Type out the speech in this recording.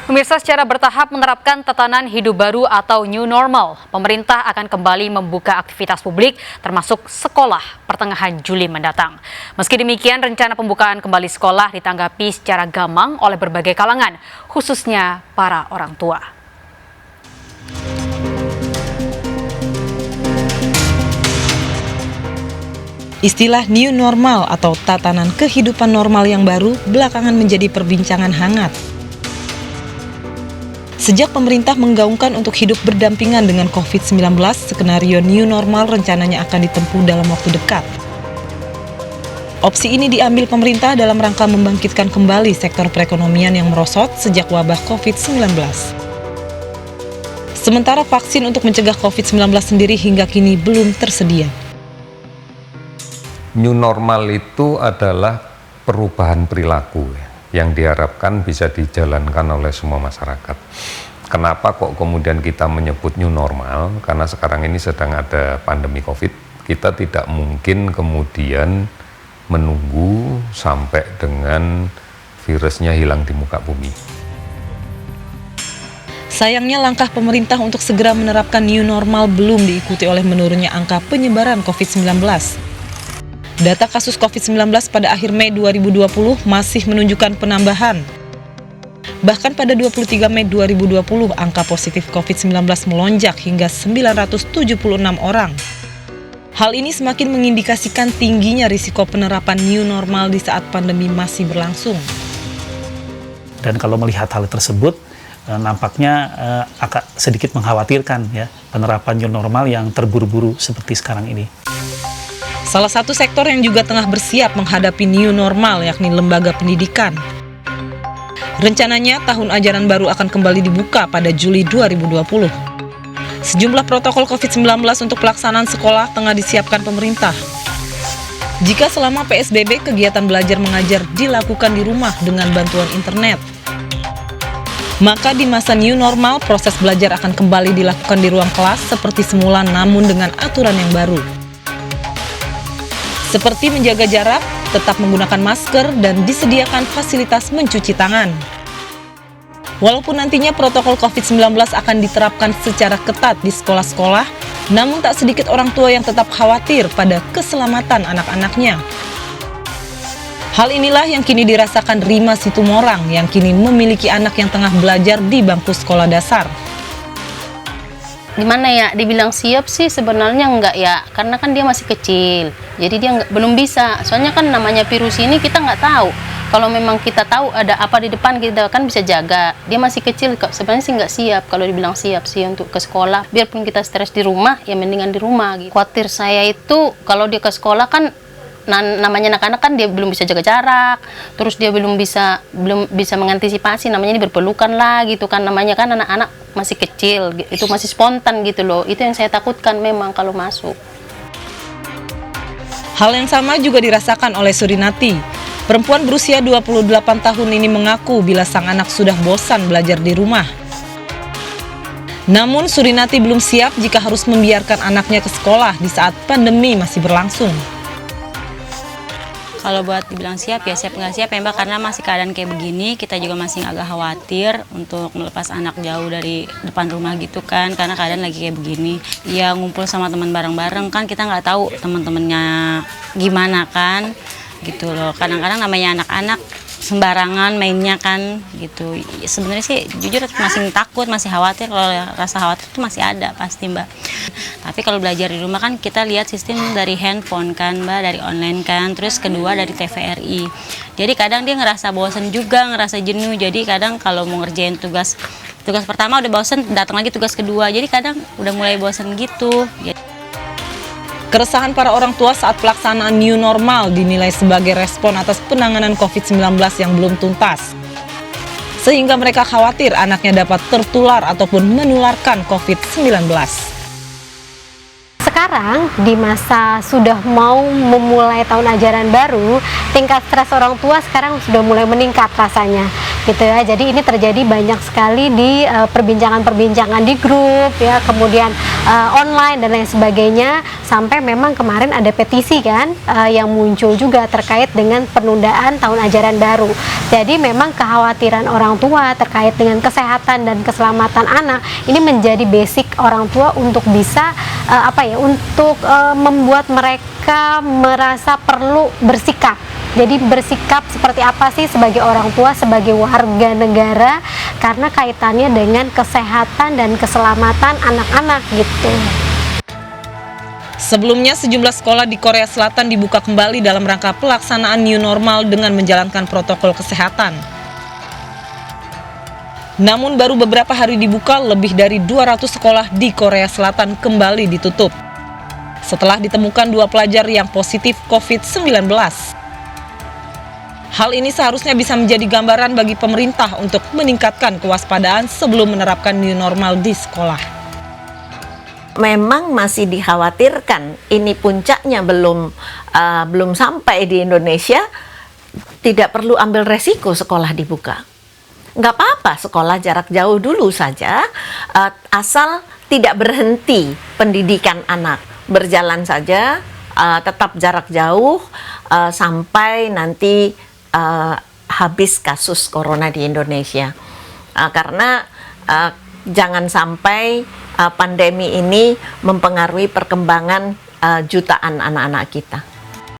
Pemirsa, secara bertahap menerapkan tatanan hidup baru atau new normal, pemerintah akan kembali membuka aktivitas publik termasuk sekolah pertengahan Juli mendatang. Meski demikian, rencana pembukaan kembali sekolah ditanggapi secara gamang oleh berbagai kalangan, khususnya para orang tua. Istilah new normal atau tatanan kehidupan normal yang baru belakangan menjadi perbincangan hangat. Sejak pemerintah menggaungkan untuk hidup berdampingan dengan COVID-19, skenario new normal rencananya akan ditempuh dalam waktu dekat. Opsi ini diambil pemerintah dalam rangka membangkitkan kembali sektor perekonomian yang merosot sejak wabah COVID-19. Sementara vaksin untuk mencegah COVID-19 sendiri hingga kini belum tersedia. New normal itu adalah perubahan perilaku yang diharapkan bisa dijalankan oleh semua masyarakat. Kenapa kok kemudian kita menyebut new normal? Karena sekarang ini sedang ada pandemi COVID. Kita tidak mungkin kemudian menunggu sampai dengan virusnya hilang di muka bumi. Sayangnya langkah pemerintah untuk segera menerapkan new normal belum diikuti oleh menurunnya angka penyebaran COVID-19. Data kasus COVID-19 pada akhir Mei 2020 masih menunjukkan penambahan. Bahkan pada 23 Mei 2020, angka positif COVID-19 melonjak hingga 976 orang. Hal ini semakin mengindikasikan tingginya risiko penerapan new normal di saat pandemi masih berlangsung. Dan kalau melihat hal tersebut, nampaknya agak sedikit mengkhawatirkan ya penerapan new normal yang terburu-buru seperti sekarang ini. Salah satu sektor yang juga tengah bersiap menghadapi new normal yakni lembaga pendidikan. Rencananya tahun ajaran baru akan kembali dibuka pada Juli 2020. Sejumlah protokol COVID-19 untuk pelaksanaan sekolah tengah disiapkan pemerintah. Jika selama PSBB kegiatan belajar mengajar dilakukan di rumah dengan bantuan internet, maka di masa new normal proses belajar akan kembali dilakukan di ruang kelas seperti semula namun dengan aturan yang baru. Seperti menjaga jarak, tetap menggunakan masker, dan disediakan fasilitas mencuci tangan. Walaupun nantinya protokol COVID-19 akan diterapkan secara ketat di sekolah-sekolah, namun tak sedikit orang tua yang tetap khawatir pada keselamatan anak-anaknya. Hal inilah yang kini dirasakan Rima Situmorang yang kini memiliki anak yang tengah belajar di bangku sekolah dasar. Gimana ya, dibilang siap sih sebenarnya enggak ya, karena kan dia masih kecil, jadi dia belum bisa. Soalnya kan namanya virus ini kita nggak tahu. Kalau memang kita tahu ada apa di depan, kita kan bisa jaga. Dia masih kecil, sebenarnya sih nggak siap. Kalau dibilang siap sih untuk ke sekolah, biarpun kita stres di rumah, ya mendingan di rumah gitu. Khawatir saya itu kalau dia ke sekolah kan namanya anak-anak kan dia belum bisa jaga jarak, terus dia belum bisa mengantisipasi, namanya ini berpelukan lah gitu kan, namanya kan anak-anak masih kecil, itu masih spontan gitu loh. Itu yang saya takutkan memang kalau masuk. Hal yang sama juga dirasakan oleh Surinati. Perempuan berusia 28 tahun ini mengaku bila sang anak sudah bosan belajar di rumah. Namun Surinati belum siap jika harus membiarkan anaknya ke sekolah di saat pandemi masih berlangsung. Kalau buat dibilang siap ya siap nggak siap ya Mbak, karena masih keadaan kayak begini kita juga masih agak khawatir untuk melepas anak jauh dari depan rumah gitu kan, karena keadaan lagi kayak begini. Ya ngumpul sama teman bareng-bareng kan kita nggak tahu teman-temannya gimana kan gitu loh. Kadang-kadang namanya anak-anak sembarangan mainnya kan gitu. Sebenarnya sih jujur masih takut, masih khawatir. Kalau rasa khawatir itu masih ada pasti Mbak. Tapi kalau belajar di rumah kan kita lihat sistem dari handphone kan Mbak, dari online kan. Terus kedua dari TVRI. Jadi kadang dia ngerasa bosan juga, ngerasa jenuh. Jadi kadang kalau mau ngerjain tugas pertama udah bosan, datang lagi tugas kedua. Jadi kadang udah mulai bosan gitu. Keresahan para orang tua saat pelaksanaan new normal dinilai sebagai respon atas penanganan COVID-19 yang belum tuntas. Sehingga mereka khawatir anaknya dapat tertular ataupun menularkan COVID-19. sekarang di masa sudah mau memulai tahun ajaran baru, tingkat stres orang tua sekarang sudah mulai meningkat rasanya gitu ya. Jadi ini terjadi banyak sekali di perbincangan-perbincangan di grup ya, kemudian online dan lain sebagainya, sampai memang kemarin ada petisi kan yang muncul juga terkait dengan penundaan tahun ajaran baru. Jadi memang kekhawatiran orang tua terkait dengan kesehatan dan keselamatan anak ini menjadi basic orang tua untuk bisa untuk membuat mereka merasa perlu bersikap. Jadi bersikap seperti apa sih sebagai orang tua, sebagai warga negara, karena kaitannya dengan kesehatan dan keselamatan anak-anak gitu. Sebelumnya, sejumlah sekolah di Korea Selatan dibuka kembali dalam rangka pelaksanaan new normal dengan menjalankan protokol kesehatan. Namun baru beberapa hari dibuka, lebih dari 200 sekolah di Korea Selatan kembali ditutup setelah ditemukan 2 pelajar yang positif COVID-19. Hal ini seharusnya bisa menjadi gambaran bagi pemerintah untuk meningkatkan kewaspadaan sebelum menerapkan new normal di sekolah. Memang masih dikhawatirkan ini puncaknya belum sampai di Indonesia, tidak perlu ambil resiko sekolah dibuka. Nggak apa-apa sekolah jarak jauh dulu saja, asal tidak berhenti pendidikan anak, berjalan saja, tetap jarak jauh sampai nanti habis kasus corona di Indonesia. Karena jangan sampai pandemi ini mempengaruhi perkembangan jutaan anak-anak kita.